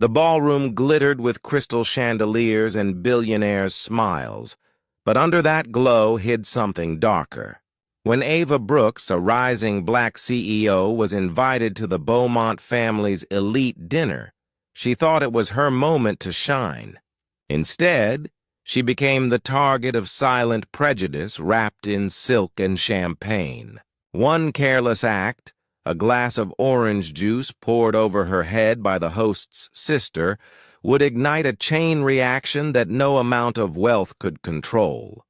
The ballroom glittered with crystal chandeliers and billionaires' smiles, but under that glow hid something darker. When Ava Brooks, a rising black CEO, was invited to the Beaumont family's elite dinner, she thought it was her moment to shine. Instead, she became the target of silent prejudice wrapped in silk and champagne. One careless act, a glass of orange juice poured over her head by the host's sister, would ignite a chain reaction that no amount of wealth could control.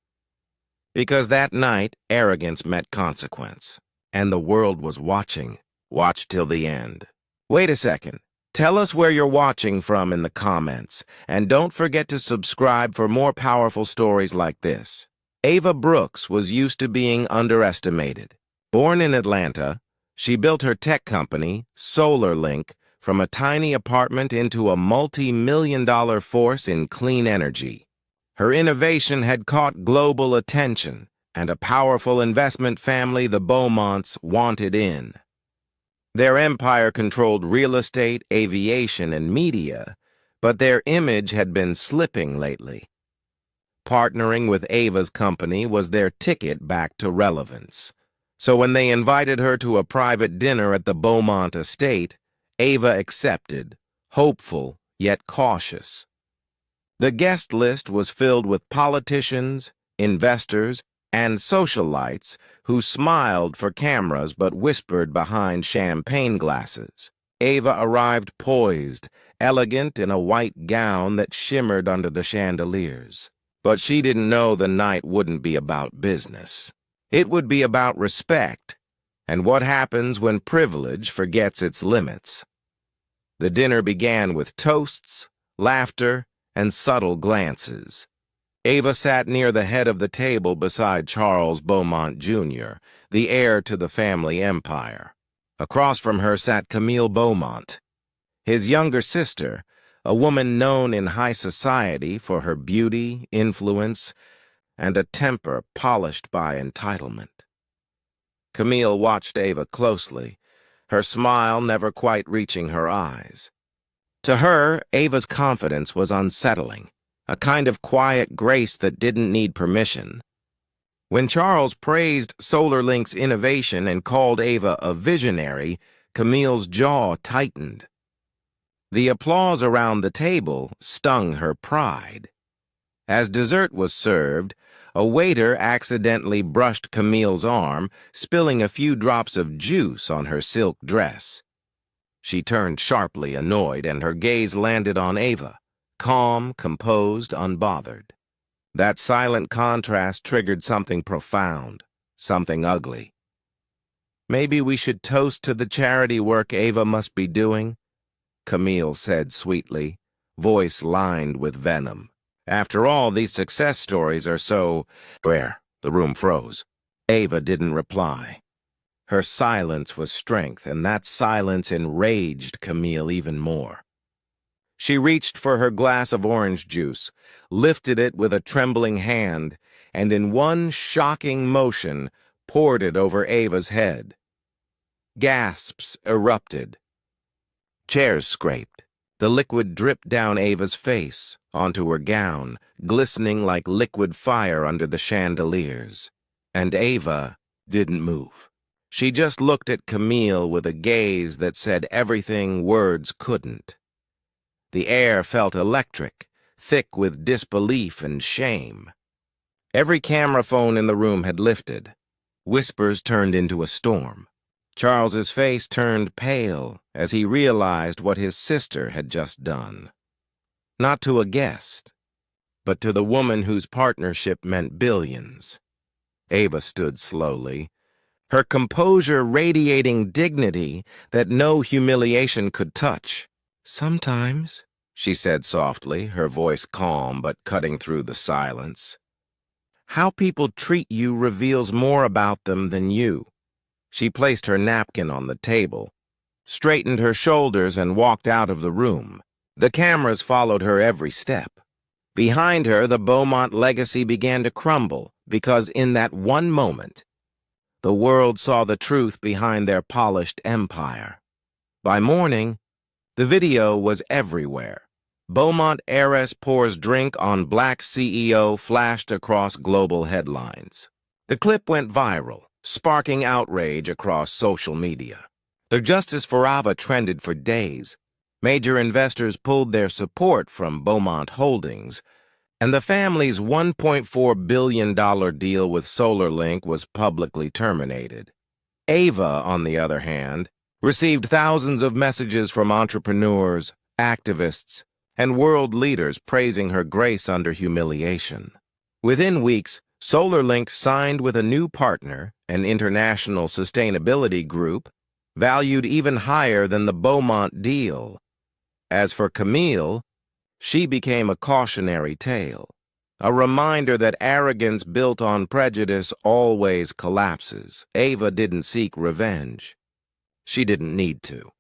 Because that night, arrogance met consequence, and the world was watching. Watch till the end. Wait a second. Tell us where you're watching from in the comments, and don't forget to subscribe for more powerful stories like this. Ava Brooks was used to being underestimated. Born in Atlanta, she built her tech company, SolarLink, from a tiny apartment into a multi-million-dollar force in clean energy. Her innovation had caught global attention, and a powerful investment family the Beaumonts wanted in. Their empire controlled real estate, aviation, and media, but their image had been slipping lately. Partnering with Ava's company was their ticket back to relevance. So when they invited her to a private dinner at the Beaumont estate, Ava accepted, hopeful yet cautious. The guest list was filled with politicians, investors, and socialites who smiled for cameras but whispered behind champagne glasses. Ava arrived poised, elegant in a white gown that shimmered under the chandeliers. But she didn't know the night wouldn't be about business. It would be about respect, and what happens when privilege forgets its limits. The dinner began with toasts, laughter, and subtle glances. Ava sat near the head of the table beside Charles Beaumont, Jr., the heir to the family empire. Across from her sat Camille Beaumont, his younger sister, a woman known in high society for her beauty, influence, and a temper polished by entitlement. Camille watched Ava closely, her smile never quite reaching her eyes. To her, Ava's confidence was unsettling, a kind of quiet grace that didn't need permission. When Charles praised SolarLink's innovation and called Ava a visionary, Camille's jaw tightened. The applause around the table stung her pride. As dessert was served, a waiter accidentally brushed Camille's arm, spilling a few drops of juice on her silk dress. She turned sharply, annoyed, and her gaze landed on Ava, calm, composed, unbothered. That silent contrast triggered something profound, something ugly. "Maybe we should toast to the charity work Ava must be doing," Camille said sweetly, voice lined with venom. After all, these success stories are so rare. The room froze. Ava didn't reply. Her silence was strength, and that silence enraged Camille even more. She reached for her glass of orange juice, lifted it with a trembling hand, and in one shocking motion poured it over Ava's head. Gasps erupted. Chairs scraped. The liquid dripped down Ava's face, onto her gown, glistening like liquid fire under the chandeliers. And Ava didn't move. She just looked at Camille with a gaze that said everything words couldn't. The air felt electric, thick with disbelief and shame. Every camera phone in the room had lifted. Whispers turned into a storm. Charles's face turned pale as he realized what his sister had just done. Not to a guest, but to the woman whose partnership meant billions. Ava stood slowly, her composure radiating dignity that no humiliation could touch. "Sometimes," she said softly, her voice calm but cutting through the silence, "how people treat you reveals more about them than you." She placed her napkin on the table, straightened her shoulders, and walked out of the room. The cameras followed her every step. Behind her, the Beaumont legacy began to crumble, because in that one moment, the world saw the truth behind their polished empire. By morning, The video was everywhere. Beaumont heiress pours drink on black CEO flashed across global headlines. The clip went viral, sparking outrage across social media. The justice for Ava trended for days. Major investors pulled their support from Beaumont Holdings, and the family's $1.4 billion deal with SolarLink was publicly terminated. Ava, on the other hand, received thousands of messages from entrepreneurs, activists, and world leaders praising her grace under humiliation. Within weeks, SolarLink signed with a new partner, an international sustainability group, valued even higher than the Beaumont deal. As for Camille, she became a cautionary tale, a reminder that arrogance built on prejudice always collapses. Ava didn't seek revenge. She didn't need to.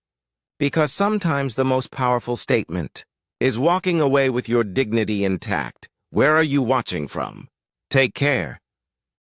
Because sometimes the most powerful statement is walking away with your dignity intact. Where are you watching from? Take care.